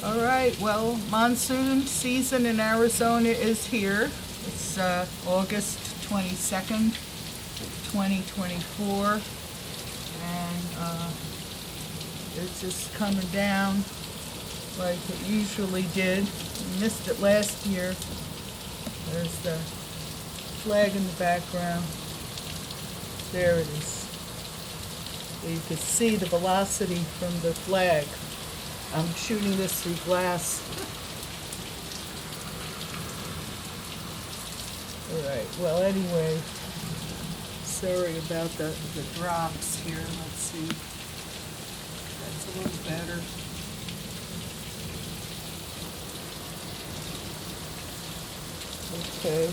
All right, well, monsoon season in Arizona is here. It's August 22nd, 2024, and it's just coming down like it usually did. We missed it last year. There's the flag in the background. There it is. You can see the velocity from the flag. I'm shooting this through glass. All right, well, anyway, sorry about the drops here. Let's see. That's a little better. Okay.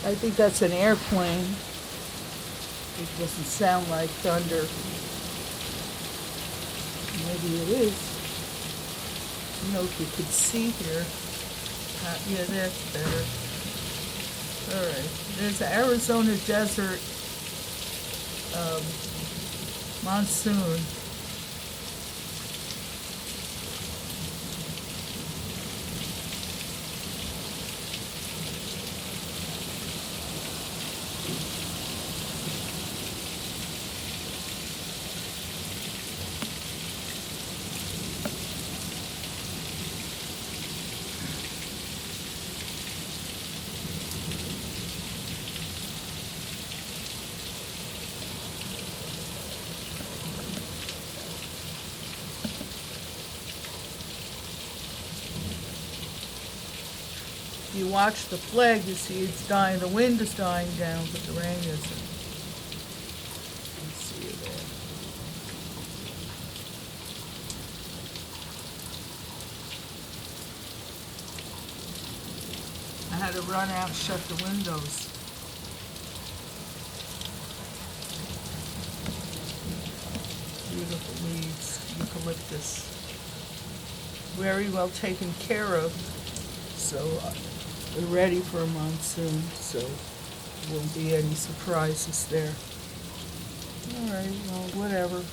I think that's an airplane. It doesn't sound like thunder. Maybe it is. You know, if you could see here. Yeah, that's better. All right. There's the Arizona desert monsoon. You watch the flag, you see it's dying. The wind is dying down, but the rain isn't. Let's see it there. I had to run out and shut the windows. Beautiful leaves, eucalyptus. Very well taken care of. So we're ready for a monsoon, so there won't be any surprises there. All right, well, whatever.